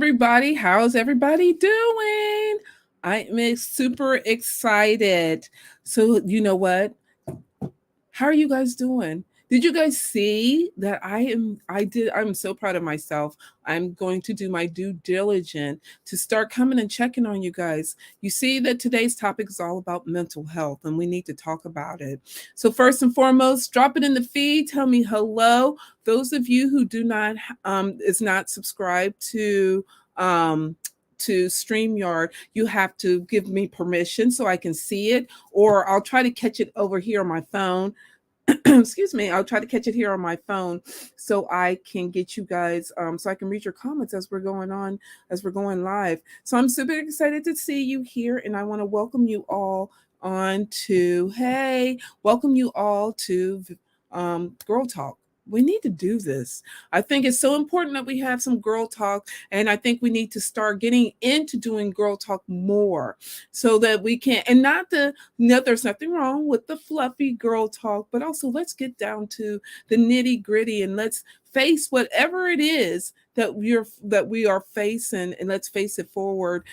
everybody. How's everybody doing? I'm super excited. So, you know what? How are you guys doing? Did you guys see that I'm so proud of myself. I'm going to do my due diligence to start coming and checking on you guys. You see that today's topic is all about mental health and we need to talk about it. So first and foremost, drop it in the feed, tell me hello. Those of you who do not is not subscribed um to StreamYard, you have to give me permission so I can see it, or I'll try to catch it over here on my phone. Excuse me, I'll try to catch it here on my phone so I can get you guys so I can read your comments as we're going on, as we're going live. So I'm super excited to see you here, and I want to welcome you all on to welcome you all to Girl Talk. We need to do this. I think it's so important that we have some girl talk, and I think we need to start getting into doing girl talk more so that we can, and not the, no, there's nothing wrong with the fluffy girl talk, but also let's get down to the nitty gritty and let's face whatever it is that we are facing, and let's face it forward,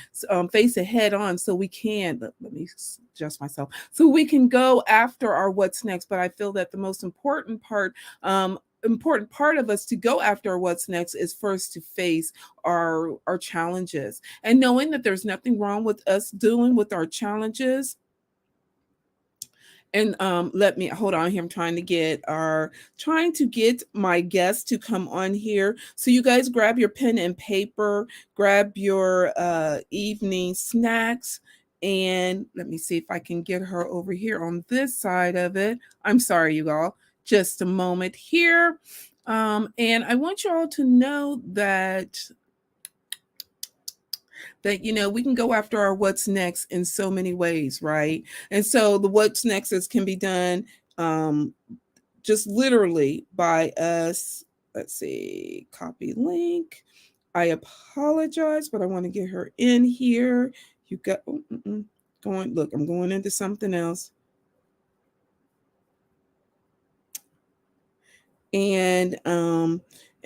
face it head on, so we can. Let me adjust myself so we can go after our what's next. But I feel that the most important part of us to go after what's next is first to face our challenges, and knowing that there's nothing wrong with us dealing with our challenges. And let me hold on here. I'm trying to get my guests to come on here. So you guys grab your pen and paper, grab your evening snacks, and let me see if I can get her over here on this side of it. I'm sorry, you all. Just a moment here. And I want you all to know that we can go after our what's next in so many ways, right? And so the what's next is can be done um just literally by us. Let's see, copy link. I apologize, but I want to get her in here. You got going, look, I'm going into something else. And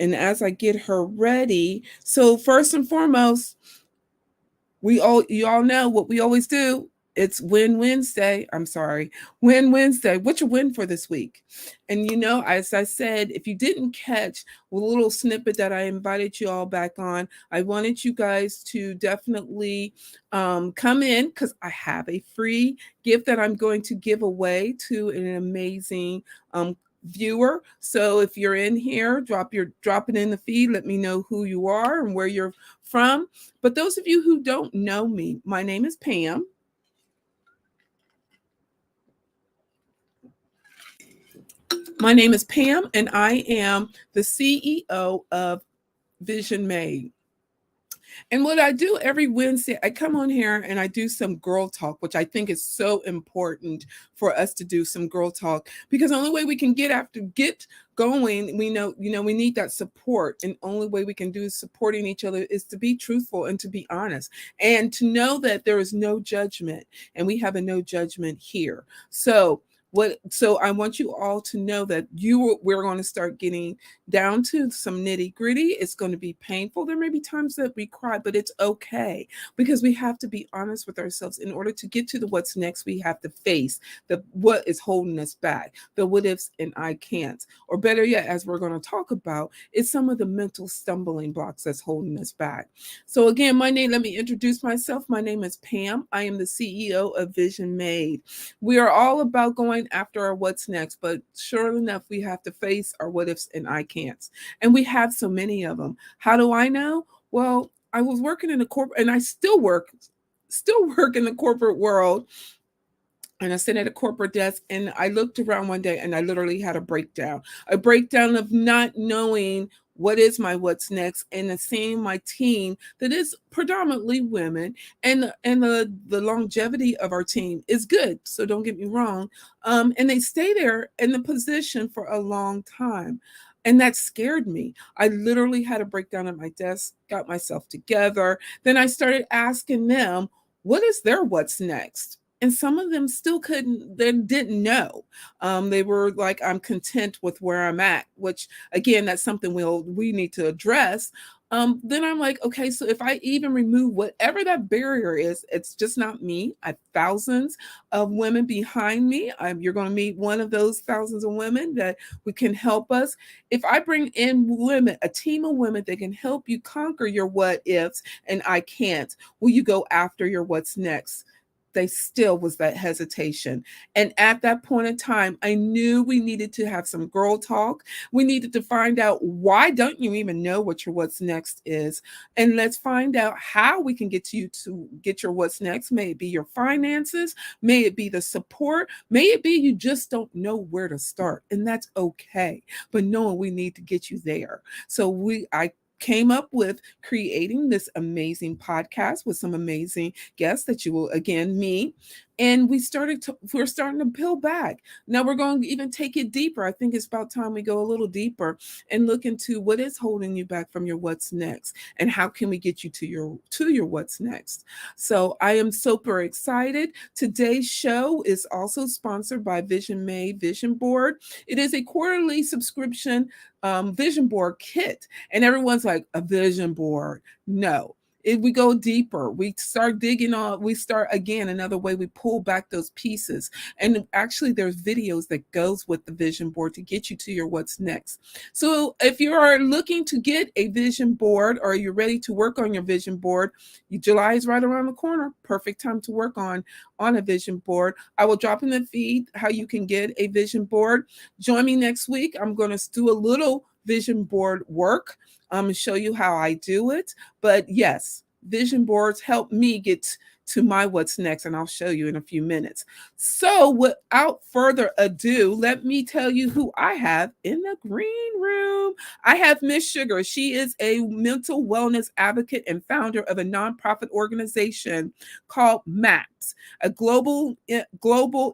as I get her ready, so first and foremost, you all know what we always do. It's Win Wednesday. I'm sorry, Win Wednesday. What's your win for this week? And as I said, if you didn't catch a little snippet that I invited you all back on, I wanted you guys to definitely come in, because I have a free gift that I'm going to give away to an amazing viewer. So if you're in here, drop it in the feed. Let me know who you are and where you're from. But those of you who don't know me, my name is Pam. My name is Pam, and I am the CEO of Vision Made. And what I do every Wednesday, I come on here and I do some girl talk, which I think is so important for us to do some girl talk, because the only way we can get going, we need that support. And only way we can do supporting each other is to be truthful and to be honest, and to know that there is no judgment, and we have a no judgment here. So I want you all to know that we're going to start getting down to some nitty gritty. It's going to be painful. There may be times that we cry, but it's okay, because we have to be honest with ourselves. In order to get to the what's next, we have to face the what is holding us back, the what ifs and I can't. Or better yet, as we're going to talk about, is some of the mental stumbling blocks that's holding us back. So again, let me introduce myself. My name is Pam. I am the CEO of Vision Made. We are all about going after our what's next, but sure enough, we have to face our what ifs and I can'ts. And we have so many of them. How do I know? Well, I was working in a corporate, and I still work in the corporate world. And I sat at a corporate desk, and I looked around one day and I literally had a breakdown of not knowing what is my what's next, and seeing my team that is predominantly women, and the longevity of our team is good. So don't get me wrong. And they stay there in the position for a long time. And that scared me. I literally had a breakdown at my desk, got myself together. Then I started asking them, what is their what's next? and some of them still couldn't, they didn't know. They were like, I'm content with where I'm at, which again, that's something we need to address. Then I'm like, okay, so if I even remove whatever that barrier is, it's just not me. I have thousands of women behind me. You're going to meet one of those thousands of women that we can help us. If I bring in women, a team of women that can help you conquer your what ifs, and I can't, will you go after your what's next? They still was that hesitation. And at that point in time, I knew we needed to have some girl talk. We needed to find out, why don't you even know what your what's next is? And let's find out how we can get to you to get your what's next. May it be your finances, may it be the support, may it be you just don't know where to start. And that's okay. But knowing we need to get you there. So I came up with creating this amazing podcast with some amazing guests that you will again meet. And we're starting to peel back. Now we're going to even take it deeper. I think it's about time we go a little deeper and look into what is holding you back from your what's next, and how can we get you to your what's next. So I am super excited. Today's show is also sponsored by Vision Made Vision Board. It is a quarterly subscription vision board kit, and everyone's like, a vision board? No. If we go deeper, we start digging on, we start again another way, we pull back those pieces. And actually there's videos that goes with the vision board to get you to your what's next. So if you are looking to get a vision board, or you're ready to work on your vision board, July is right around the corner. Perfect time to work on a vision board. I will drop in the feed how you can get a vision board. Join me next week. I'm going to do a little vision board work, and show you how I do it. But yes, vision boards help me get to my what's next, and I'll show you in a few minutes. So without further ado, let me tell you who I have in the green room. I have Miss Sugar. She is a mental wellness advocate and founder of a nonprofit organization called MAPS, a global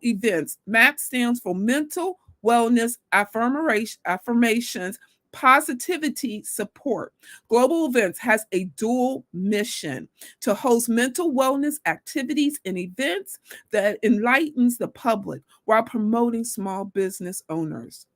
events. MAPS stands for Mental Wellness Affirmations Positivity Support. Global Events has a dual mission to host mental wellness activities and events that enlightens the public while promoting small business owners.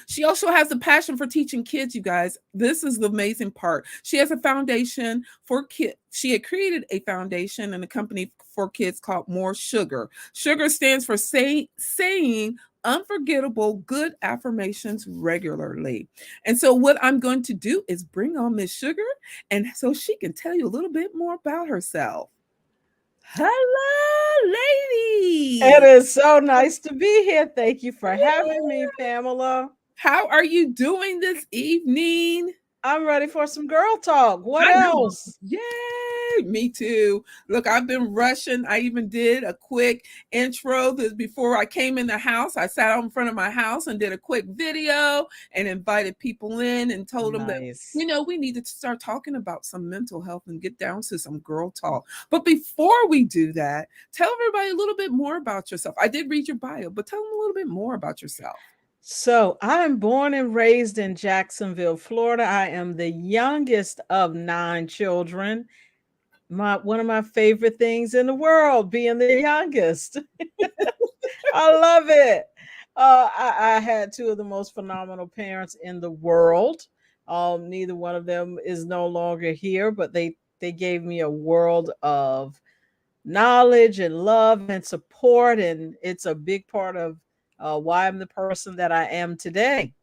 She also has a passion for teaching kids, you guys. This is the amazing part. She has a foundation for kids. She had created a foundation and a company for kids called More Sugar. Sugar stands for saying unforgettable good affirmations regularly. And so what I'm going to do is bring on Miss Sugar, and so she can tell you a little bit more about herself. Hello, It lady. is so nice to be here. Thank you for having me, Pamela. How are you doing this evening? I'm ready for some girl talk. What I know. else? Yay! Me too. Look, I've been rushing. I even did a quick intro before I came in the house. I sat out in front of my house and did a quick video and invited people in and told them that, Nice. we needed to start talking about some mental health and get down to some girl talk. But before we do that, tell everybody a little bit more about yourself. I did read your bio, but tell them a little bit more about yourself. So, I'm born and raised in Jacksonville, Florida. I am the youngest of 9 children. One of my favorite things in the world, being the youngest. I love it. I had two of the most phenomenal parents in the world. Neither one of them is no longer here, but they gave me a world of knowledge and love and support, and it's a big part of why I'm the person that I am today.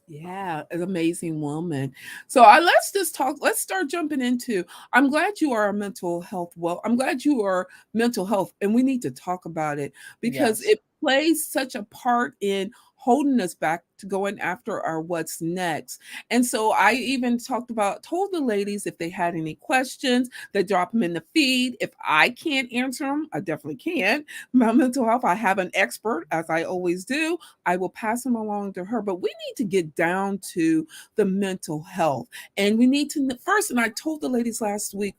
Yeah, an amazing woman. So let's just talk. Let's start jumping into. I'm glad you are a mental health. Well, I'm glad you are mental health, and we need to talk about it because Yes. it plays such a part in holding us back to going after our what's next. And so I even told the ladies if they had any questions, they drop them in the feed. If I can't answer them, I definitely can't. My mental health, I have an expert, as I always do. I will pass them along to her. But we need to get down to the mental health. And we need to first, and I told the ladies last week,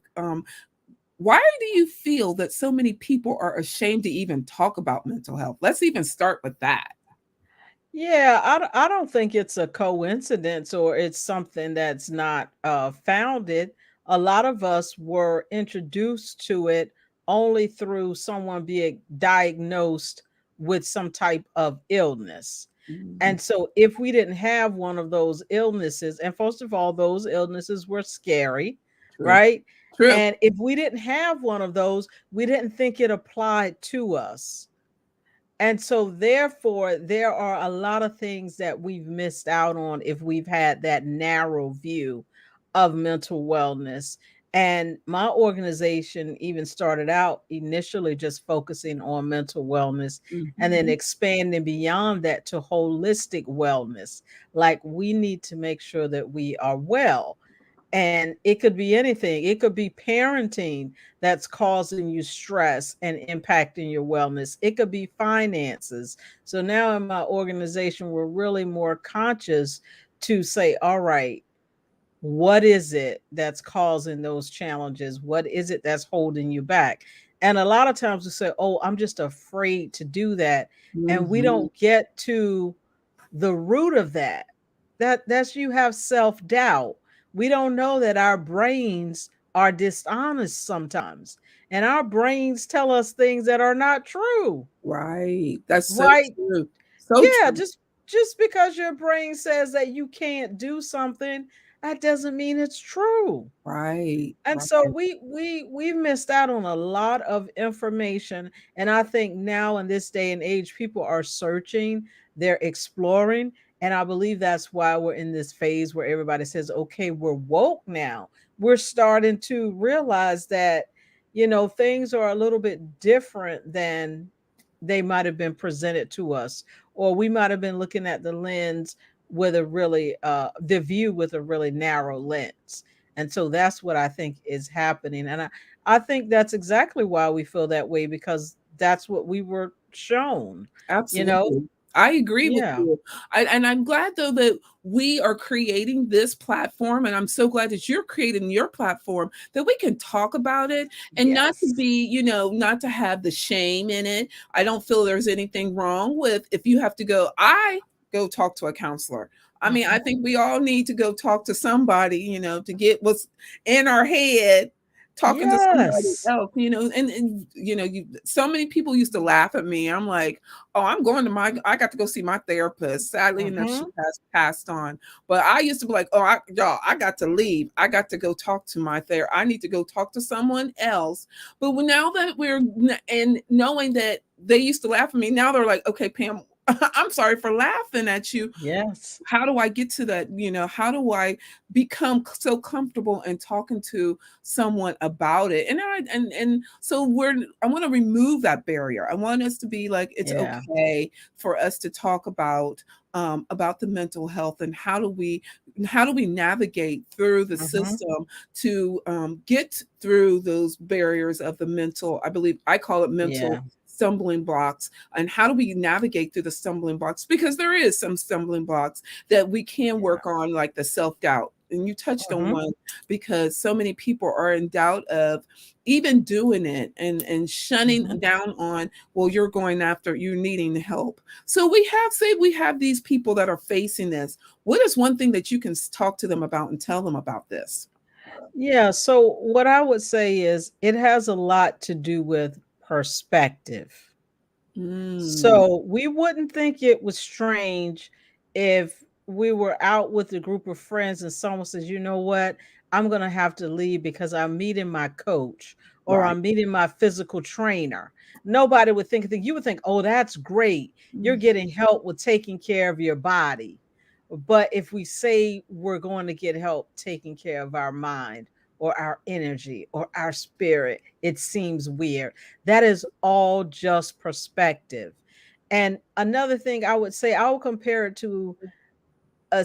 why do you feel that so many people are ashamed to even talk about mental health? Let's even start with that. Yeah, I don't think it's a coincidence or it's something that's not founded. A lot of us were introduced to it only through someone being diagnosed with some type of illness. Mhm. And so, if we didn't have one of those illnesses, and first of all, those illnesses were scary, True. right? True. And if we didn't have one of those, we didn't think it applied to us. And so, therefore, there are a lot of things that we've missed out on if we've had that narrow view of mental wellness. And my organization even started out initially just focusing on mental wellness and then Mhm. expanding beyond that to holistic wellness. Like, we need to make sure that we are well, and it could be anything. It could be parenting that's causing you stress and impacting your wellness. It could be finances. So now in my organization, we're really more conscious to say, all right, what is it that's causing those challenges? What is it that's holding you back? And a lot of times we say, oh, I'm just afraid to do that. And we Mhm. don't get to the root of that. That's you have self-doubt. We don't know that our brains are dishonest sometimes. And our brains tell us things that are not true. Right. That's so Right? true. So Yeah, true. just because your brain says that you can't do something, that doesn't mean it's true. Right. And so Right. we've missed out on a lot of information. And I think now in this day and age, people are searching, they're exploring. And I believe that's why we're in this phase where everybody says, okay, we're woke now. We're starting to realize that, things are a little bit different than they might have been presented to us, or we might have been looking at the lens with a really the view with a really narrow lens. And so that's what I think is happening. And I think that's exactly why we feel that way, because that's what we were shown, you know? Absolutely. I agree with Yeah. you. And I'm glad though that we are creating this platform, and I'm so glad that you're creating your platform that we can talk about it and not to Yes. be, not to have the shame in it. I don't feel there's anything wrong with if you have to go, I go talk to a counselor. I mean, I Mhm. think we all need to go talk to somebody, to get what's in our head, talking to somebody Yes. else, and so many people used to laugh at me. I'm like, oh, I got to go see my therapist. Sadly enough, she Mhm. has passed on. But I used to be like, oh, y'all, I got to leave. I got to go talk to my therapist. I need to go talk to someone else. But now that and knowing that they used to laugh at me, now they're like, okay, Pam, I'm sorry for laughing at you. Yes. How do I get to that? How do I become so comfortable in talking to someone about it? And so I want to remove that barrier. I want us to be like, it's Yeah. okay for us to talk about the mental health, and how do we navigate through the Mhm. system to get through those barriers of the mental. I believe I call it mental Yeah. stumbling blocks. And how do we navigate through the stumbling blocks, because there is some stumbling blocks that we can Yeah. work on, like the self-doubt. And you touched on Mhm. one, because so many people are in doubt of even doing it, and shunning Mhm. down on, well, you're needing help. So we have these people that are facing this. What is one thing that you can talk to them about and tell them about this? Yeah, so what I would say is it has a lot to do with perspective. Mm, So we wouldn't think it was strange if we were out with a group of friends and someone says, you know what, I'm going to have to leave because I'm meeting my coach or right. I'm meeting my physical trainer. Nobody would think that. You would think, oh, that's great. You're Mm, getting help with taking care of your body. But if we say we're going to get help taking care of our mind or our energy or our spirit, it seems weird. That is all just perspective. And another thing I would say, I would compare it to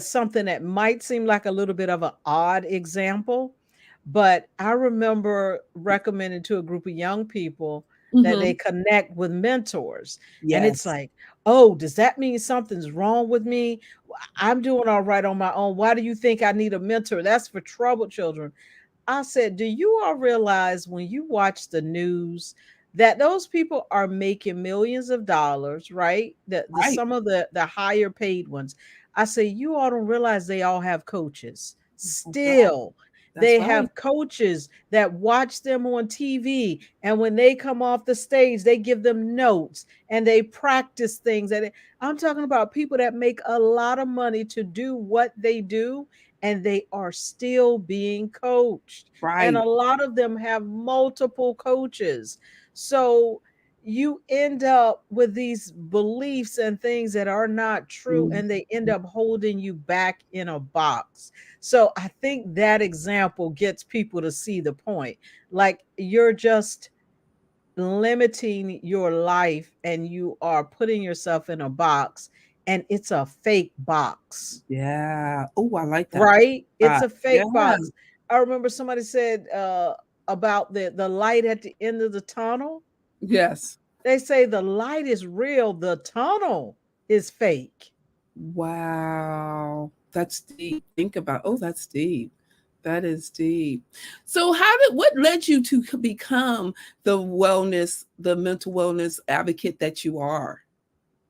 something that might seem like a little bit of an odd example, but I remember recommending to a group of young people that mhm. they connect with mentors. And it's Yes. like, oh, does that mean something's wrong with me? I'm doing all right on my own. Why do you think I need a mentor? That's for troubled children. I said, do you all realize when you watch the news that those people are making millions of dollars, right? The Right. some of the higher paid ones. I say, you all don't realize they all have coaches That's right. still. That's They right. have coaches that watch them on TV. And when they come off the stage, they give them notes and they practice things. I'm talking about people that make a lot of money to do what they do, and they are still being coached. And a Right. lot of them have multiple coaches. So you end up with these beliefs and things that are not true, Mhm. and they end up holding you back in a box. So I think that example gets people to see the point. Like, you're just limiting your life and you are putting yourself in a box, and it's a fake box, Yeah. Oh, I like that. right? It's God. a Yeah. fake box. I remember somebody said about the light at the end of the tunnel. Yes. They say the light is real, the tunnel is fake. Wow. That's deep. Think about, oh, that's deep. That is deep. So what led you to become the mental wellness advocate that you are?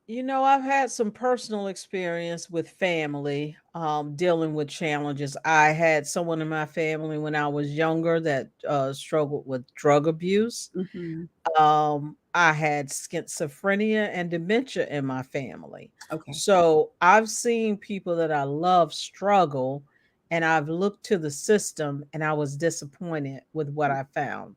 I've had some personal experience with family, dealing with challenges. I had someone in my family when I was younger that struggled with drug abuse. Hmm. I had schizophrenia and dementia in my family. Okay. So I've seen people that I love struggle, and I've looked to the system and I was disappointed with what I found.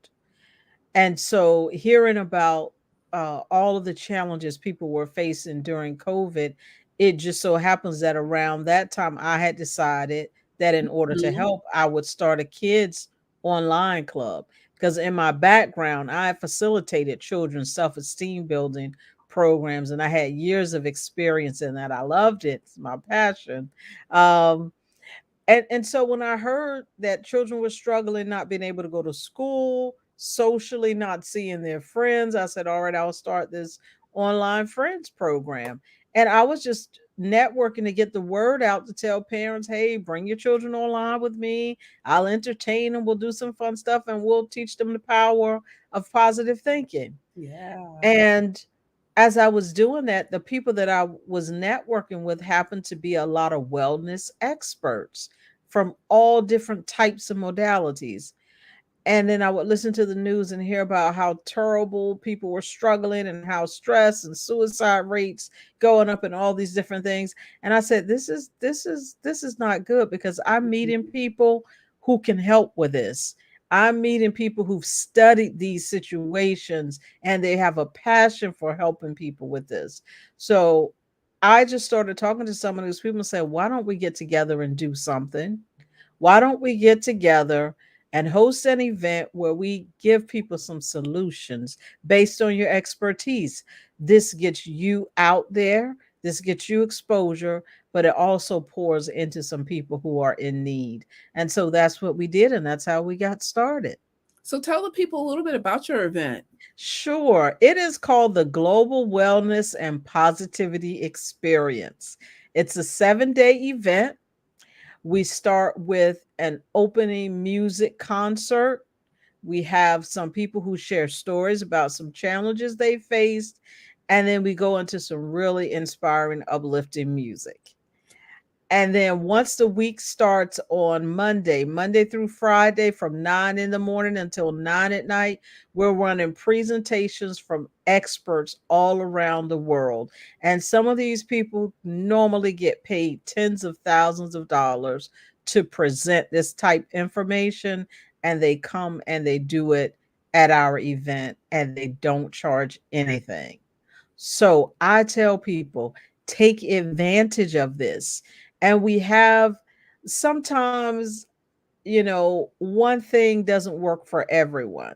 And so hearing about all of the challenges people were facing during COVID, it just so happens that around that time I had decided that in order to Mhm. help, I would start a kids online club. Because in my background, I facilitated children's self esteem building programs, and I had years of experience in that. I loved it, it's my passion. Um, and so when I heard that children were struggling, not being able to go to school, socially not seeing their friends, I said, all right, I'll start this online friends program. And I was just networking to get the word out to tell parents, hey, bring your children online with me. I'll entertain them. We'll do some fun stuff, and we'll teach them the power of positive thinking. Yeah. And as I was doing that, the people that I was networking with happened to be a lot of wellness experts from all different types of modalities. And then I would listen to the news and hear about how terrible people were struggling and how stress and suicide rates going up and all these different things. And I said, this is not good, because I'm meeting Mhm. people who can help with this. I'm meeting people who've studied these situations and they have a passion for helping people with this. So I just started talking to some of these people and said, why don't we get together and do something? Why don't we get together and host an event where we give people some solutions based on your expertise? This gets you out there, this gets you exposure, but it also pours into some people who are in need. And so that's what we did, and that's how we got started. So tell the people a little bit about your event. Sure. It is called the Global Wellness and Positivity Experience. It's a 7-day event. We start with an opening music concert. We have some people who share stories about some challenges they faced. And then we go into some really inspiring, uplifting music. And then once the week starts on Monday through Friday from 9 in the morning until 9 at night, we're running presentations from experts all around the world. And some of these people normally get paid tens of thousands of dollars to present this type information. And they come and they do it at our event, and they don't charge anything. So I tell people, take advantage of this. And we have sometimes, one thing doesn't work for everyone.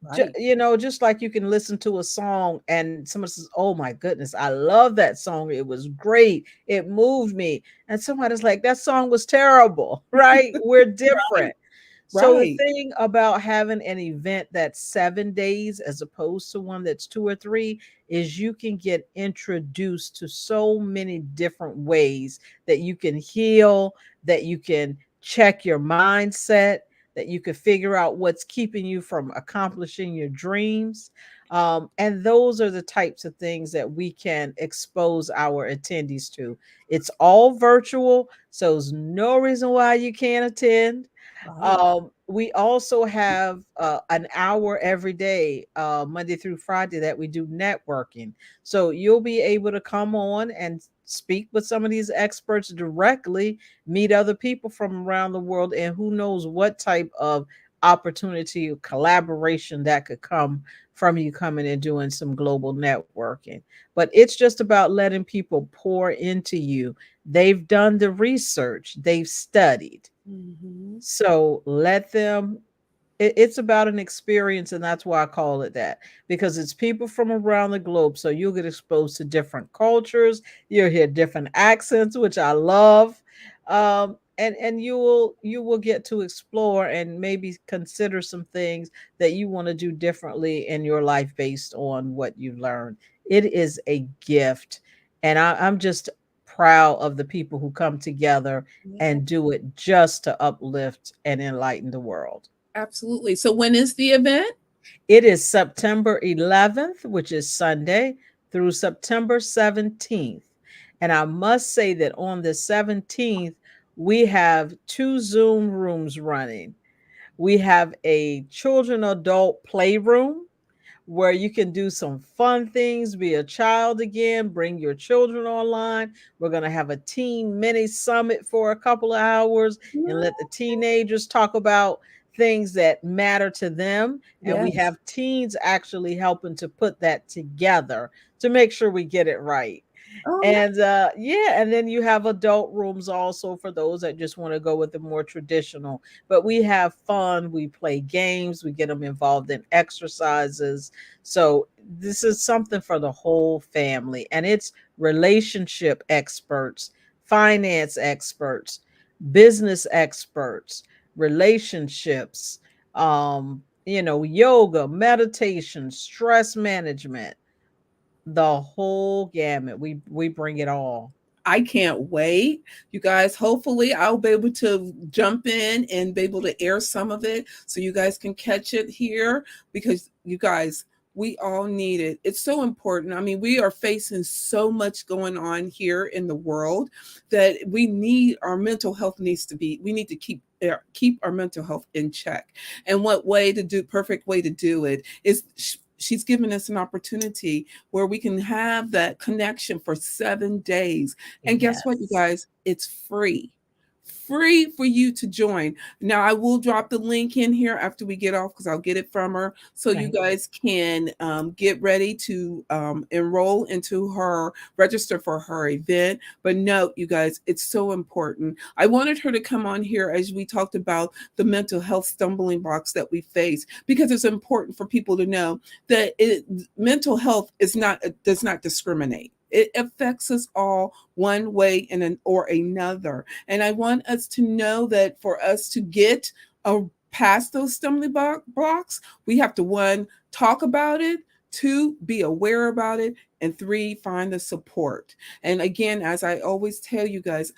Right. Just like you can listen to a song and someone says, oh my goodness, I love that song. It was great. It moved me. And somebody's like, that song was terrible, right? We're Right. different. So the Right. thing about having an event that's 7 days as opposed to one that's 2 or 3 is you can get introduced to so many different ways that you can heal, that you can check your mindset, that you can figure out what's keeping you from accomplishing your dreams. And those are the types of things that we can expose our attendees to. It's all virtual, so there's no reason why you can't attend. Oh. We also have an hour every day, Monday through Friday, that we do networking. So you'll be able to come on and speak with some of these experts directly, meet other people from around the world, and who knows what type of opportunity or collaboration that could come from you coming and doing some global networking. But it's just about letting people pour into you. They've done the research, they've studied, Hmm. so let them. It's about an experience, and that's why I call it that, because it's people from around the globe. So you'll get exposed to different cultures, you'll hear different accents, which I love, and you will get to explore and maybe consider some things that you want to do differently in your life based on what you learned. It is a gift, and I'm just proud of the people who come together Yeah, and do it just to uplift and enlighten the world. absolutely. So when is the event? It is September 11th, which is Sunday, through September 17th. And I must say that on the 17th, we have two Zoom rooms running. We have a children adult playroom where you can do some fun things, be a child again, bring your children online. We're going to have a teen mini summit for a couple of hours and let the teenagers talk about things that matter to them. And we Yes. have teens actually helping to put that together to make sure we get it right. Oh, no. And yeah, and then you have adult rooms also for those that just want to go with the more traditional. But we have fun, we play games, we get them involved in exercises. So this is something for the whole family, and it's relationship experts, finance experts, business experts, relationships, yoga, meditation, stress management, the whole gamut. We bring it all. I can't wait. You guys, hopefully I'll be able to jump in and be able to air some of it so you guys can catch it here because you guys, we all need it. It's so important. I mean, we are facing so much going on here in the world that we need our mental health needs to be we need to keep our mental health in check. And what way to do perfect way to do it is she's given us an opportunity where we can have that connection for 7 days. And guess what, you Yes. guys? It's free. Free for you to join. Now, I will drop the link in here after we get off because I'll get it from her. So you Okay. guys can get ready to enroll into her, register for her event. But note, you guys, it's so important. I wanted her to come on here as we talked about the mental health stumbling blocks that we face because it's important for people to know that mental health is not does not discriminate. It affects us all one way or another. And I want us to know that for us to get past those stumbling blocks, we have to one, talk about it, two, be aware about it, and three, find the support. And again, as I always tell you guys,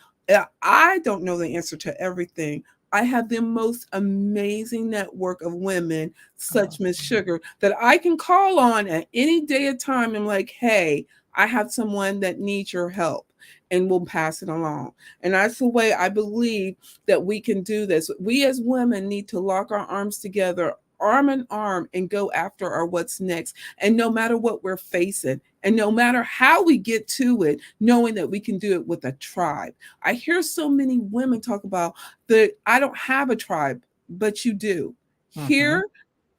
I don't know the answer to everything. I have the most amazing network of women, such Miss Awesome. Sugar, that I can call on at any day of time and like, hey, I have someone that needs your help and we'll pass it along. And that's the way I believe that we can do this. We as women need to lock our arms together, arm in arm, and go after our what's next. And no matter what we're facing, and no matter how we get to it, knowing that we can do it with a tribe. I hear so many women talk about that I don't have a tribe, but you do. Mhm. Here,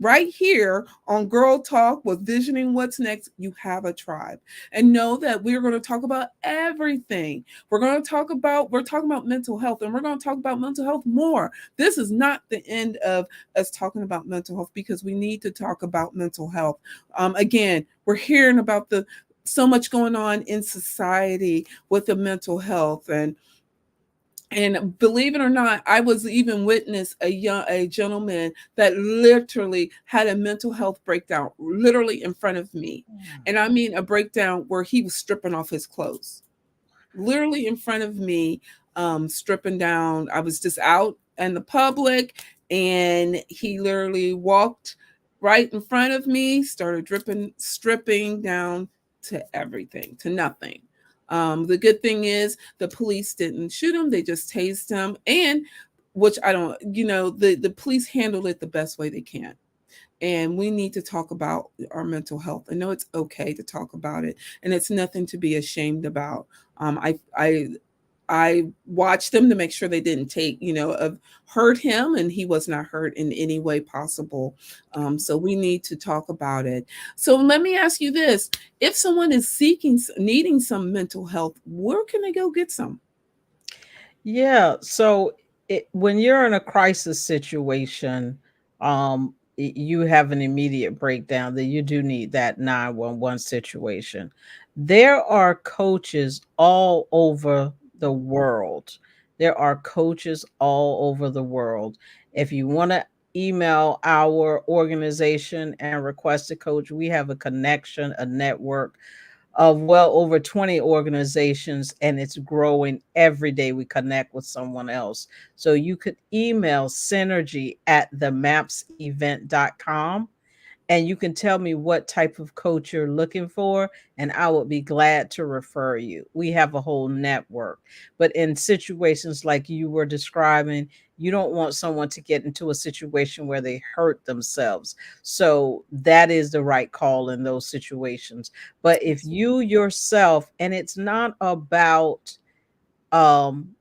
right here on Girl Talk with Visioning What's Next, you have a tribe. And know that we're going to talk about everything. We're talking about mental health, and we're going to talk about mental health more. This is not the end of us talking about mental health because we need to talk about mental health. Again, we're hearing about the so much going on in society with the mental health and believe it or not, I was even witness a gentleman that literally had a mental health breakdown literally in front of me. And I mean a breakdown where he was stripping off his clothes literally in front of me, stripping down. I was just out in the public, and he literally walked right in front of me, started stripping down to everything, to nothing. The good thing is the police didn't shoot him; they just tased him, and which I don't, the police handle it the best way they can. And we need to talk about our mental health. I know it's okay to talk about it, and it's nothing to be ashamed about. I watched them to make sure they didn't hurt him, and he was not hurt in any way possible. So we need to talk about it. So let me ask you this: if someone is needing some mental health, where can they go get some? Yeah. So when you're in a crisis situation, you have an immediate breakdown, that you do need that 911 situation. There are coaches all over the world. There are coaches all over the world. If you want to email our organization and request a coach, we have a connection, a network of well over 20 organizations, and it's growing every day. We connect with someone else. So you could email synergy at themapsevent.com, and you can tell me what type of coach you're looking for, and I would be glad to refer you. We have a whole network. But in situations like you were describing, you don't want someone to get into a situation where they hurt themselves. So that is the right call in those situations. But if you yourself, and it's not about um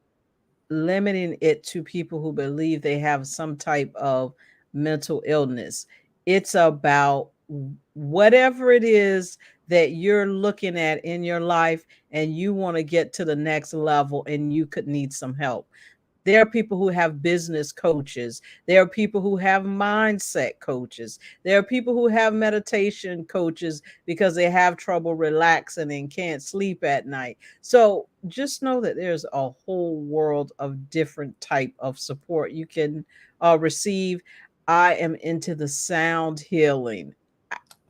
limiting it to people who believe they have some type of mental illness. It's about whatever it is that you're looking at in your life, and you want to get to the next level, and you could need some help. There are people who have business coaches. There are people who have mindset coaches. There are people who have meditation coaches because they have trouble relaxing and can't sleep at night. So just know that there's a whole world of different type of support you can receive. I am into the sound healing.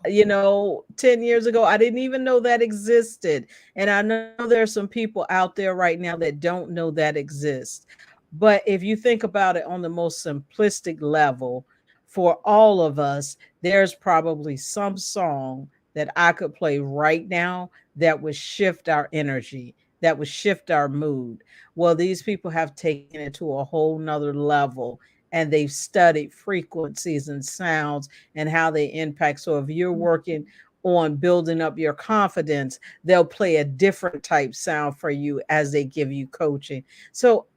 10 years ago, I didn't even know that existed. And I know there's some people out there right now that don't know that exists. But if you think about it on the most simplistic level, for all of us, there's probably some song that I could play right now that would shift our energy, that would shift our mood. Well, these people have taken it to a whole nother level, and they've studied frequencies and sounds and how they impact. So if you're working on building up your confidence, they'll play a different type sound for you as they give you coaching. So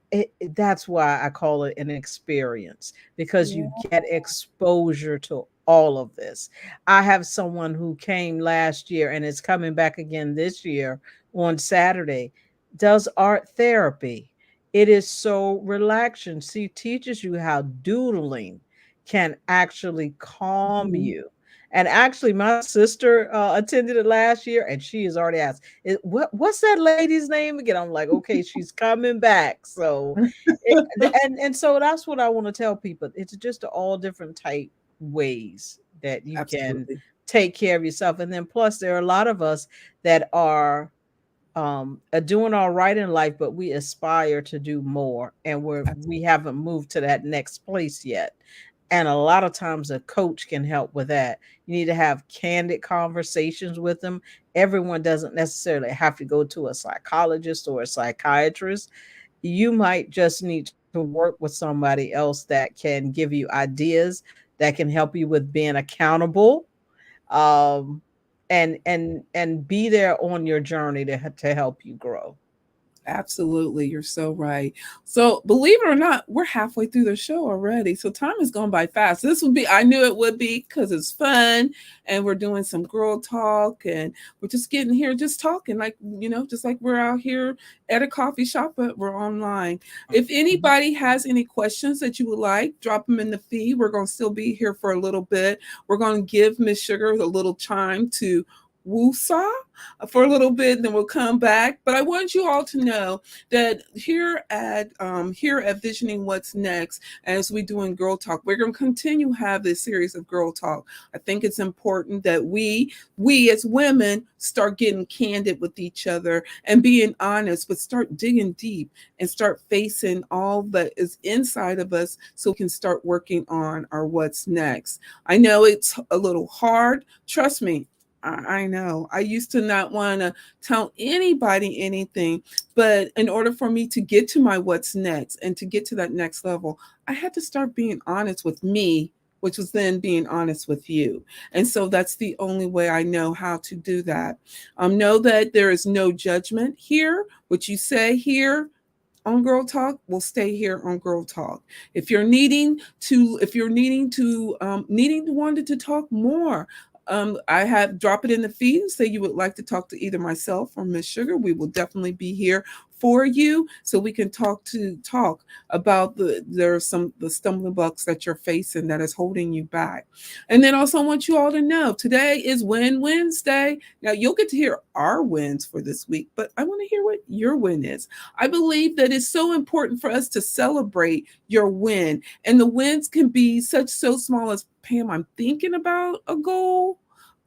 that's why I call it an experience, because Yeah. you get exposure to all of this. I have someone who came last year and is coming back again this year on Saturday, does art therapy. It is so relaxing. She teaches you how doodling can actually calm Mhm. you. And actually, my sister attended it last year, and she has already asked, "What's that lady's name again?" I'm like, "Okay, she's coming back." So, and so that's what I want to tell people. It's just all different type ways that you can Absolutely. take care of yourself, and then plus there are a lot of us that are doing all right in life, but we aspire to do more, and we Absolutely. haven't moved to that next place yet. And a lot of times a coach can help with that. You need to have candid conversations with them. Everyone doesn't necessarily have to go to a psychologist or a psychiatrist. You might just need to work with somebody else that can give you ideas, that can help you with being accountable, um, and be there on your journey to help you grow. Absolutely, you're so right. So, believe it or not, we're halfway through the show already. So, time has gone by fast. This would be, I knew it would be because it's fun and we're doing some girl talk and we're just getting here, just talking like, just like we're out here at a coffee shop, but we're online. If Mhm. anybody has any questions that you would like, drop them in the feed. We're going to still be here for a little bit. We're going to give Miss Sugar a little chime to woosah for a little bit, and then we'll come back. But I want you all to know that here at Visioning What's Next, as we do in Girl Talk, we're going to continue to have this series of Girl Talk. I think it's important that we as women start getting candid with each other and being honest, but start digging deep and start facing all that is inside of us so we can start working on our what's next. I know it's a little hard. Trust me, I know. I used to not want to tell anybody anything, but in order for me to get to my what's next and to get to that next level, I had to start being honest with me, which was then being honest with you. And so that's the only way I know how to do that. Know that there is no judgment here. What you say here on Girl Talk will stay here on Girl Talk. If you're needing to wanted to talk more, I have drop it in the feed and say you would like to talk to either myself or Miss Sugar. We will definitely be here for you so we can talk about there's some the stumbling blocks that you're facing that is holding you back. And then also I want you all to know today is Win Wednesday. Now you'll get to hear our wins for this week, but I want to hear what your win is. I believe that it's so important for us to celebrate your win. And the wins can be so small as Pam, I'm thinking about a goal.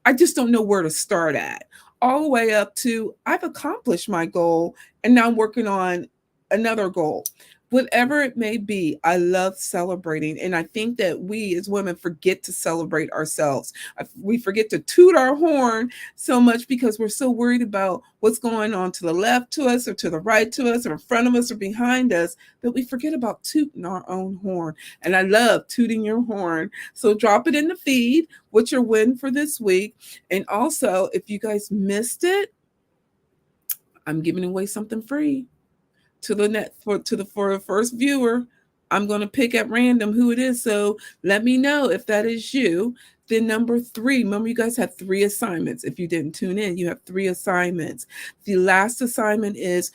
I just don't know where to start at. All the way up to I've accomplished my goal and now I'm working on another goal. Whatever it may be, I love celebrating. And I think that we as women forget to celebrate ourselves. We forget to toot our horn so much because we're so worried about what's going on to the left to us or to the right to us or in front of us or behind us that we forget about tooting our own horn. And I love tooting your horn. So drop it in the feed. What's your win for this week? And also, if you guys missed it, I'm giving away something free to the net for the first viewer. I'm going to pick at random who it is. So let me know if that is you. Then number 3, remember you guys had 3 assignments. If you didn't tune in, you have 3 assignments. The last assignment is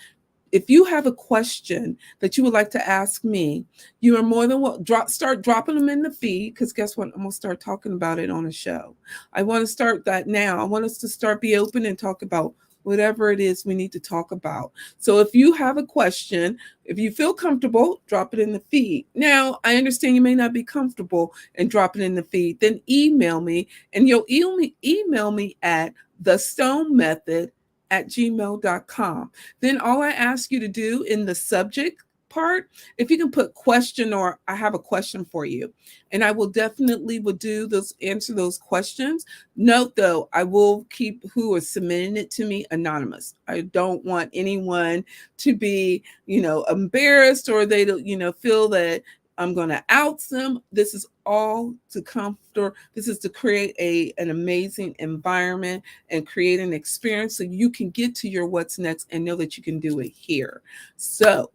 if you have a question that you would like to ask me, you are more than welcome. Start dropping them in the feed because guess what? I'm going to start talking about it on a show. I want to start that now. I want us to start be open and talk about whatever it is we need to talk about. So if you have a question, if you feel comfortable, drop it in the feed. Now, I understand you may not be comfortable and drop it in the feed. Then email me, and you'll email me at thestonemethod@gmail.com. Then all I ask you to do in the subject part, if you can put question or I have a question for you, and I will definitely would do those answer those questions. Note though, I will keep who is submitting it to me anonymous. I don't want anyone to be, embarrassed or they don't, feel that I'm going to out them. This is all to comfort. This is to create an amazing environment and create an experience so you can get to your what's next and know that you can do it here. So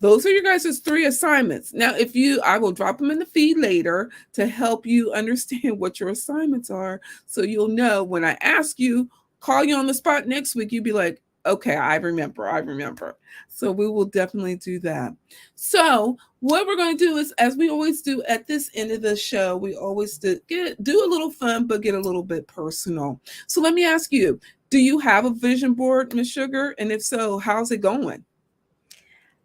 those are your guys' 3 assignments. Now, I will drop them in the feed later to help you understand what your assignments are. So you'll know when I ask you, call you on the spot next week, you'll be like, okay, I remember. So we will definitely do that. So what we're going to do is, as we always do at this end of the show, we always do a little fun, but get a little bit personal. So let me ask you, do you have a vision board, Miss Sugar? And if so, how's it going?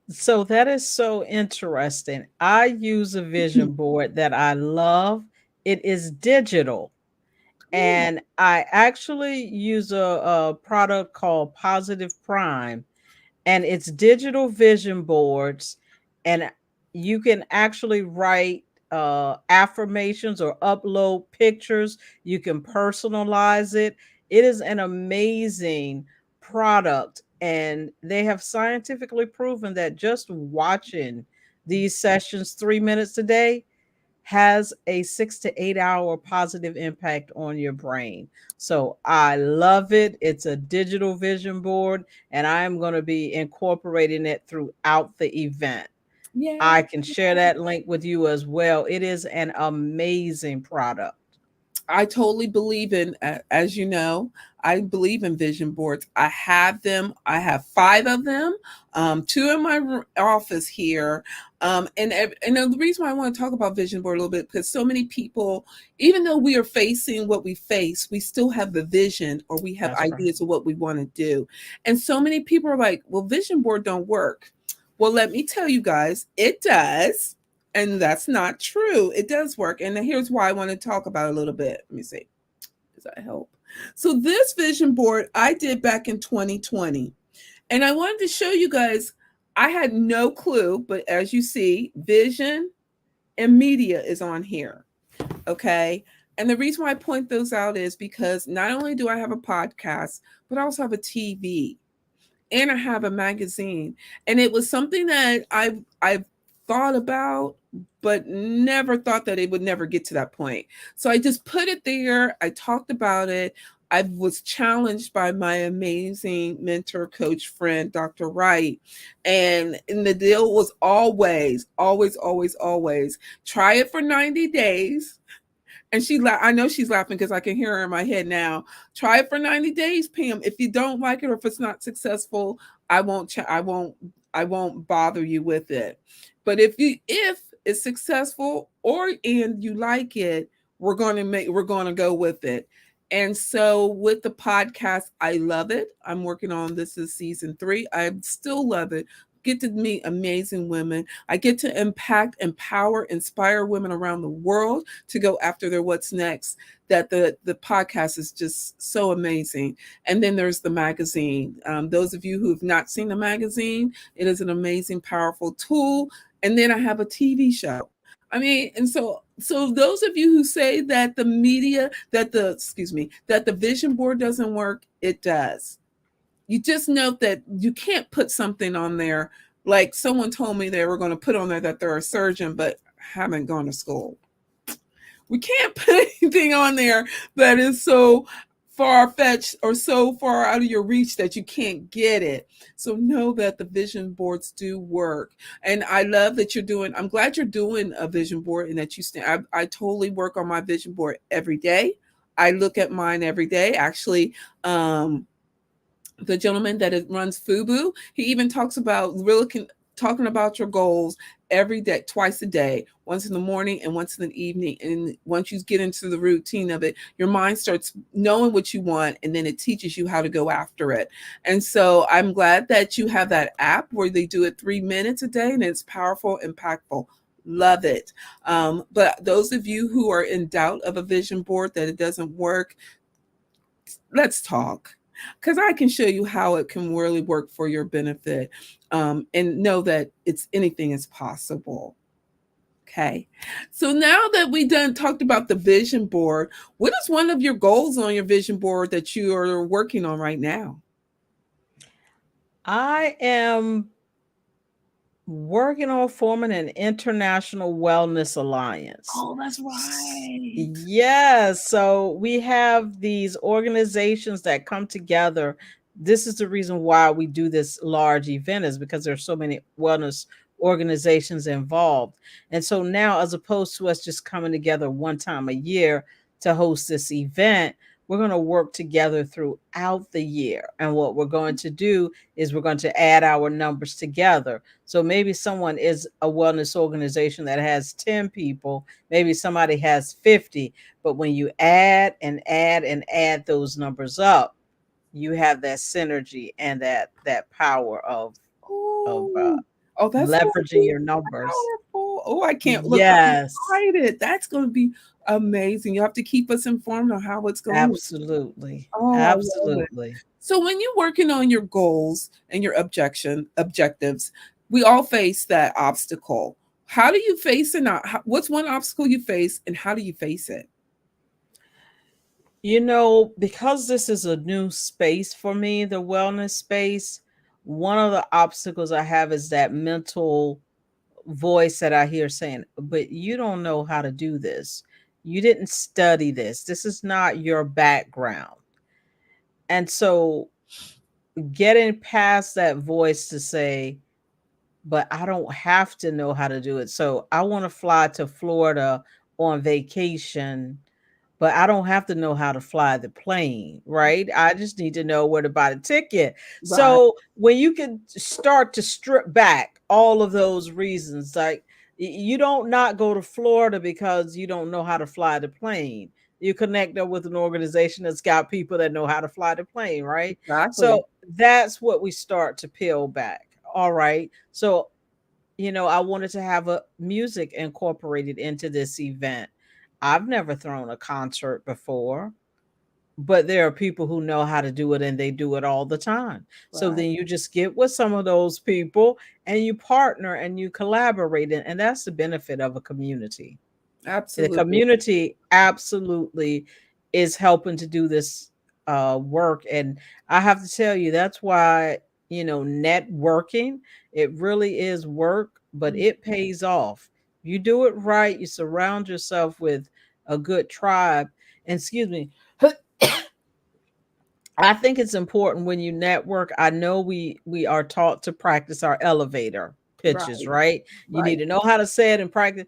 So that is so interesting. I use a vision board that I love. It is digital. Cool. And I actually use a product called Positive Prime, and it's digital vision boards. And you can actually write affirmations or upload pictures. You can personalize it. It is an amazing product. And they have scientifically proven that just watching these sessions 3 minutes a day has a 6 to 8 hour positive impact on your brain. So I love it. It's a digital vision board, and I'm going to be incorporating it throughout the event. Yeah. I can share that link with you as well. It is an amazing product. I totally believe in, as you know, I believe in vision boards. I have them. I have 5 of them, 2 in my office here. And the reason why I want to talk about vision board a little bit, because so many people, even though we are facing what we face, we still have the vision or we have That's right. ideas of what we want to do. And so many people are like, well, vision board don't work. Well, let me tell you guys, it does. And that's not true. It does work. And here's why I want to talk about it a little bit. Let me see. Does that help? So this vision board I did back in 2020. And I wanted to show you guys, I had no clue, but as you see, vision and media is on here. Okay. And the reason why I point those out is because not only do I have a podcast, but I also have a TV and I have a magazine. And it was something that I've thought about, but never thought that it would never get to that point. So I just put it there. I talked about it. I was challenged by my amazing mentor, coach, friend, Dr. Wright. And the deal was always try it for 90 days. And I know she's laughing because I can hear her in my head now. Try it for 90 days, Pam. If you don't like it or if it's not successful, I won't bother you with it. But if it's successful or and you like it, we're going to go with it. And so with the podcast, I love it. I'm working on this is season 3. I still love it. Get to meet amazing women. I get to impact, empower, inspire women around the world to go after their what's next. That the podcast is just so amazing. And then there's the magazine. Those of you who have not seen the magazine, it is an amazing, powerful tool. And then I have a TV show. I mean, and so those of you who say that the media, that the excuse me, that the vision board doesn't work, it does. You just note that you can't put something on there like someone told me they were going to put on there that they're a surgeon but haven't gone to school. We can't put anything on there that is so far fetched or so far out of your reach that you can't get it. So know that the vision boards do work. And I love that I'm glad you're doing a vision board and that you stand. I totally work on my vision board every day. I look at mine every day. Actually, the gentleman that runs Fubu, he even talks about talking about your goals every day, twice a day, once in the morning and once in the evening. And once you get into the routine of it, your mind starts knowing what you want, and then it teaches you how to go after it. And so I'm glad that you have that app where they do it 3 minutes a day, and it's powerful, impactful. Love it. But those of you who are in doubt of a vision board that it doesn't work, let's talk because I can show you how it can really work for your benefit, and know that anything is possible. Okay. So now that we done talked about the vision board, what is one of your goals on your vision board that you are working on right now? I am working on forming an international wellness alliance. Oh, that's right. Yes. So we have these organizations that come together. This is the reason why we do this large event, is because there's so many wellness organizations involved. And so now, as opposed to us just coming together one time a year to host this event, we're going to work together throughout the year. And what we're going to do is we're going to add our numbers together. So maybe someone is a wellness organization that has 10 people, maybe somebody has 50, but when you add and add and add those numbers up, you have that synergy and that power of Oh, oh, that's going to leveraging be your numbers. powerful. Oh, I can't look. I'm Yes, excited. That's going to be amazing. You have to keep us informed on how it's going. absolutely. Oh, I love it. Absolutely. So when you're working on your goals and your objectives, we all face that obstacle. How do you face it? What's one obstacle you face, and how do you face it? Because this is a new space for me, the wellness space, one of the obstacles I have is that mental voice that I hear saying, but you don't know how to do this. You didn't study this. This is not your background. And so getting past that voice to say, but I don't have to know how to do it. So I want to fly to Florida on vacation, but I don't have to know how to fly the plane, right? I just need to know where to buy the ticket. Right. So when you can start to strip back all of those reasons, like you don't not go to Florida because you don't know how to fly the plane. You connect up with an organization that's got people that know how to fly the plane, right? Exactly. So that's what we start to peel back. All right. So I wanted to have a music incorporated into this event. I've never thrown a concert before, but there are people who know how to do it and they do it all the time. So Right. then you just get with some of those people and you partner and you collaborate. And that's the benefit of a community. The Absolutely. community absolutely is helping to do this work. And I have to tell you, that's why, networking, it really is work, but it pays off. You do it right, you surround yourself with a good tribe. And excuse me, I think it's important when you network. I know we are taught to practice our elevator pitches, Right. right? You need Right. to know how to say it and practice.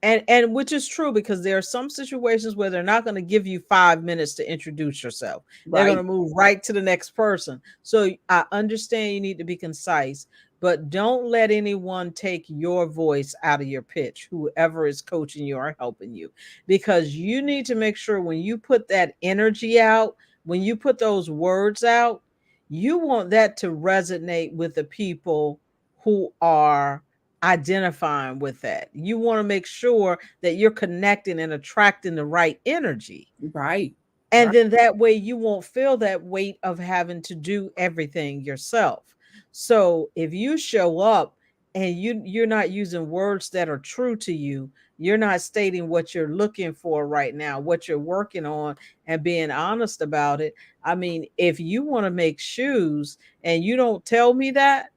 And which is true, because there are some situations where they're not going to give you 5 minutes to introduce yourself. They're going Right. to move right to the next person. So I understand you need to be concise, but don't let anyone take your voice out of your pitch, whoever is coaching you or helping you, because you need to make sure when you put that energy out, when you put those words out, you want that to resonate with the people who are identifying with that. You want to make sure that you're connecting and attracting the right energy. Right. And Right. then that way you won't feel that weight of having to do everything yourself. So if you show up and you're not using words that are true to you, you're not stating what you're looking for right now, what you're working on, and being honest about it. I mean, if you want to make shoes and you don't tell me that,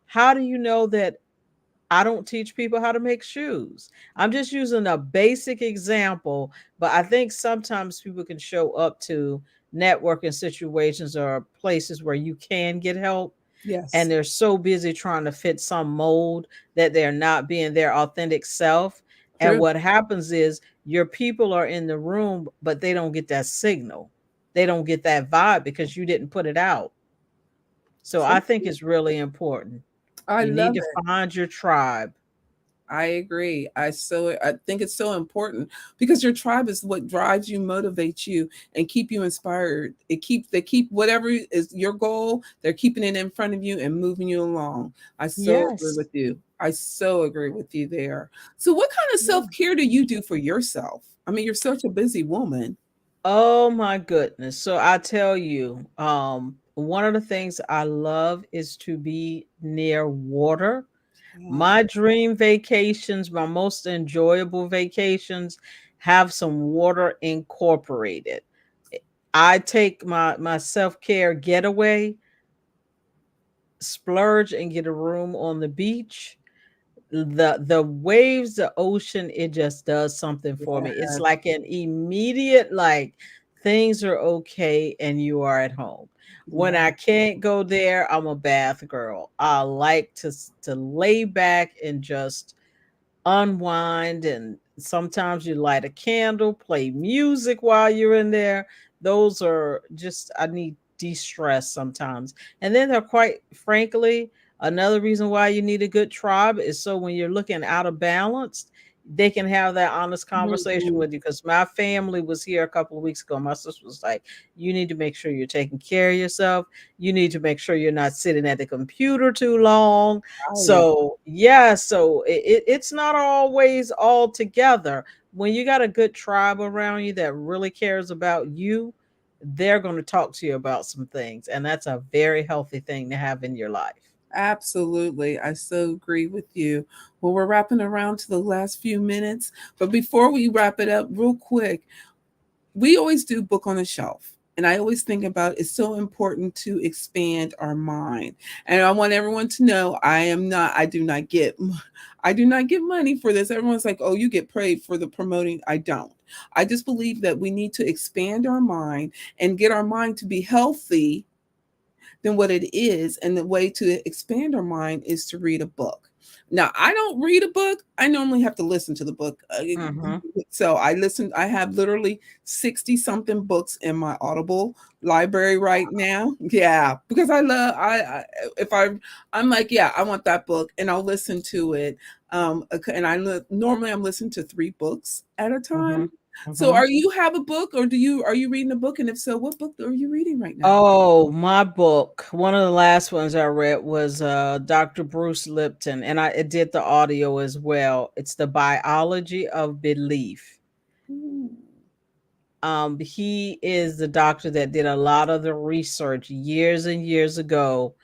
how do you know that I don't teach people how to make shoes? I'm just using a basic example, but I think sometimes people can show up to networking situations or places where you can get help, and Yes. they're so busy trying to fit some mold that they're not being their authentic self. And True. what happens is your people are in the room, but they don't get that signal. They don't get that vibe because you didn't put it out. So So I think true. it's really important. I You need love to it. find your tribe. I agree. I think it's so important because your tribe is what drives you, motivates you, and keep you inspired. They keep whatever is your goal, they're keeping it in front of you and moving you along. I so agree Yes. with you. I so agree with you there. So what kind of Yeah. self-care do you do for yourself? I mean, you're such a busy woman. Oh my goodness. So I tell you, one of the things I love is to be near water. Yeah. My dream vacations, my most enjoyable vacations, have some water incorporated. I take my self-care getaway, splurge and get a room on the beach. The waves, the ocean, it just does something for me. It's Yeah. like an immediate, like, things are okay and you are at home. When Yeah. I can't go there, I'm a bath girl. I like to lay back and just unwind, and sometimes you light a candle, play music while you're in there. Those are just, I need de-stress sometimes. And then they're, quite frankly, another reason why you need a good tribe is so when you're looking out of balance, they can have that honest conversation Mhm. with you. Because my family was here a couple of weeks ago. My sister was like, you need to make sure you're taking care of yourself. You need to make sure you're not sitting at the computer too long. Right. So yeah, so it's not always all together. When you got a good tribe around you that really cares about you, they're going to talk to you about some things, and that's a very healthy thing to have in your life. Absolutely. I so agree with you. Well, we're wrapping around to the last few minutes, but before we wrap it up, real quick, we always do book on the shelf. And I always think about it's so important to expand our mind. And I want everyone to know I do not get money for this. Everyone's like, oh, you get paid for the promoting. I don't. I just believe that we need to expand our mind and get our mind to be healthy than what it is. And the way to expand our mind is to read a book. Now, I don't read a book. I normally have to listen to the book. Mm-hmm. So I have literally 60 something books in my Audible library right now. Yeah, because if I'm like, yeah, I want that book and I'll listen to it. And normally I'm listening to 3 books at a Mm-hmm. time. So Mm-hmm. are you have a book or are you reading a book? And if so, what book are you reading right now? Oh, my book. One of the last ones I read was Dr. Bruce Lipton, and I did the audio as well. It's The Biology of Belief. Ooh. He is the doctor that did a lot of the research years and years ago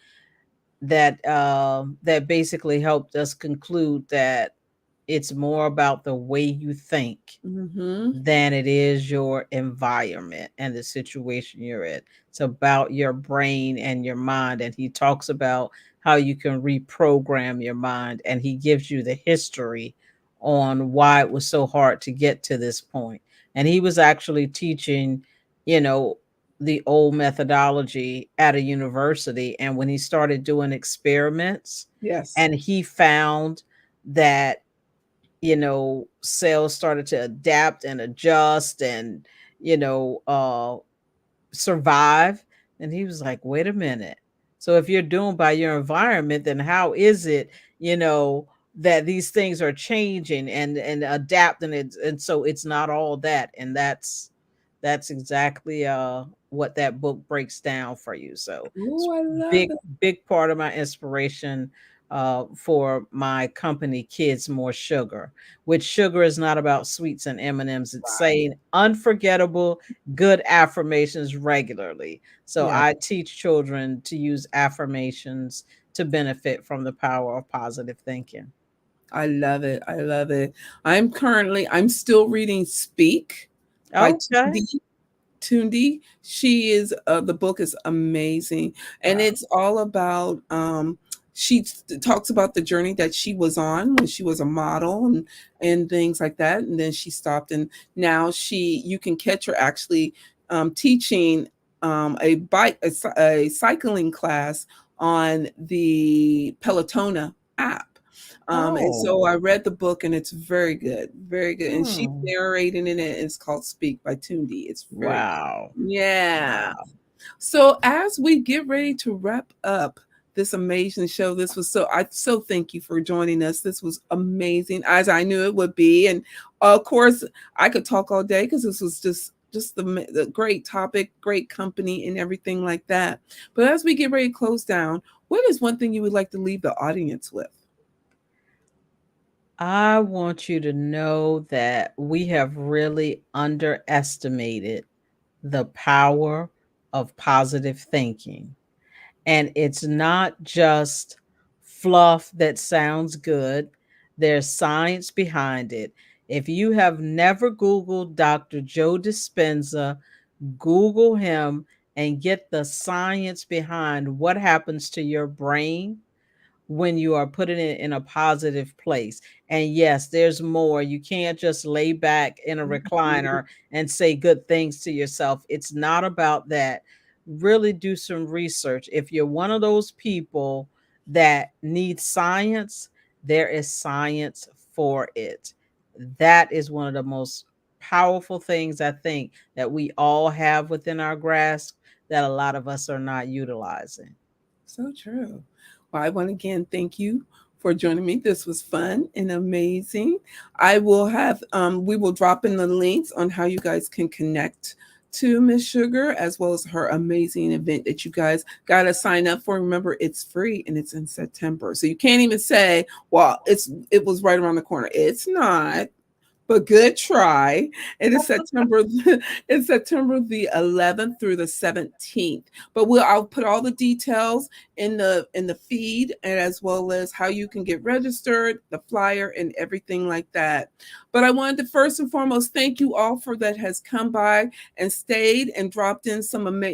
that that basically helped us conclude that It's more about the way you think Mm-hmm. than it is your environment and the situation you're in. It's about your brain and your mind. And he talks about how you can reprogram your mind, and he gives you the history on why it was so hard to get to this point. And he was actually teaching, you know, the old methodology at a university. And when he started doing experiments, Yes. and he found that, cells started to adapt and adjust and, you know, uh, survive. And he was like, wait a minute. So if you're doing by your environment, then how is it, you know, that these things are changing and adapting it? And so it's not all that. And that's exactly what that book breaks down for you. So it's Oh, I love big, it. big part of my inspiration for my company, Kids More Sugar, which sugar is not about sweets and M&Ms. It's Right. saying unforgettable good affirmations regularly. So Yeah. I teach children to use affirmations to benefit from the power of positive thinking. I love it. I love it. I'm still reading Speak by Okay. Tundi. She is the book is amazing, and Wow. it's all about talks about the journey that she was on when she was a model and things like that, and then she stopped, and now you can catch her actually teaching a cycling class on the Pelotona app. And Oh. so I read the book, and it's very good, very good. And she's Hmm. narrating in it. It's called Speak by Tundi. It's very Wow. good. Yeah. Wow. So as we get ready to wrap up this amazing show, I so thank you for joining us. This was amazing, as I knew it would be. And of course, I could talk all day because this was just the great topic, great company, and everything like that. But as we get ready to close down, what is one thing you would like to leave the audience with? I want you to know that we have really underestimated the power of positive thinking. And it's not just fluff that sounds good, there's science behind it. If you have never Googled Dr. Joe Dispenza, Google him and get the science behind what happens to your brain when you are putting it in a positive place. And yes, there's more. You can't just lay back in a recliner and say good things to yourself. It's not about that. Really do some research. If you're one of those people that needs science, there is science for it. That is one of the most powerful things I think that we all have within our grasp that a lot of us are not utilizing. So true. Well, I want to again thank you for joining me. This was fun and amazing. We will drop in the links on how you guys can connect to Miss Sugar, as well as her amazing event that you guys got to sign up for. Remember, it's free and it's in September. So you can't even say, well, it was right around the corner. It's not, but good try. It is September. It's September the 11th through the 17th. But I'll put all the details in the feed, and as well as how you can get registered, the flyer, and everything like that. But I wanted to first and foremost thank you all for that has come by and stayed and dropped in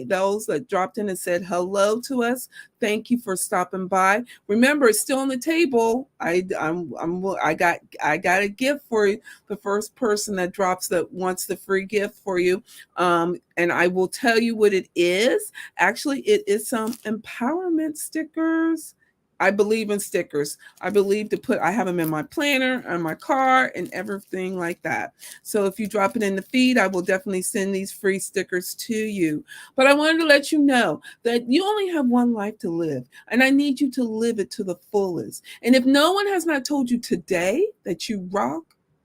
those that dropped in and said hello to us. Thank you for stopping by. Remember, it's still on the table. I got a gift for you, the first person that drops that wants the free gift for you. And I will tell you what it is. Actually, it is some empowerment stickers. I believe in stickers. I have them in my planner, on my car, and everything like that. So if you drop it in the feed, I will definitely send these free stickers to you. But I wanted to let you know that you only have one life to live, and I need you to live it to the fullest. And if no one has not told you today that you rock,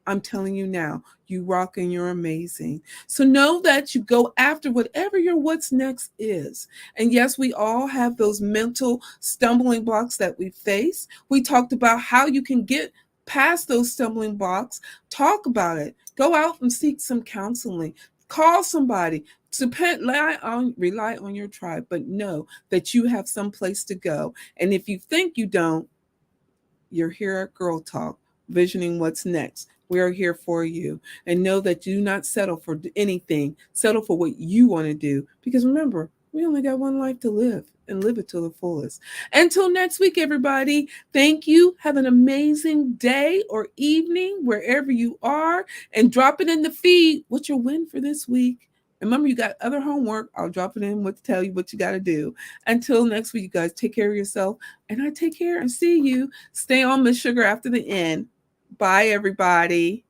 I'm telling you now, you rock and you're amazing. So know that you go after whatever your what's next is. And yes, we all have those mental stumbling blocks that we face. We talked about how you can get past those stumbling blocks. Talk about it. Go out and seek some counseling. Call somebody. Rely on your tribe, but know that you have some place to go. And if you think you don't, you're here at Girl Talk visioning what's next. We are here for you. And know that do not settle for anything. Settle for what you want to do. Because remember, we only got one life to live and live it to the fullest. Until next week, everybody, thank you. Have an amazing day or evening wherever you are. And drop it in the feed. What's your win for this week? Remember, you got other homework. I'll drop it in what to tell you what you got to do. Until next week, you guys take care of yourself. And I take care and see you. Stay on Miss Sugar after the end. Bye, everybody.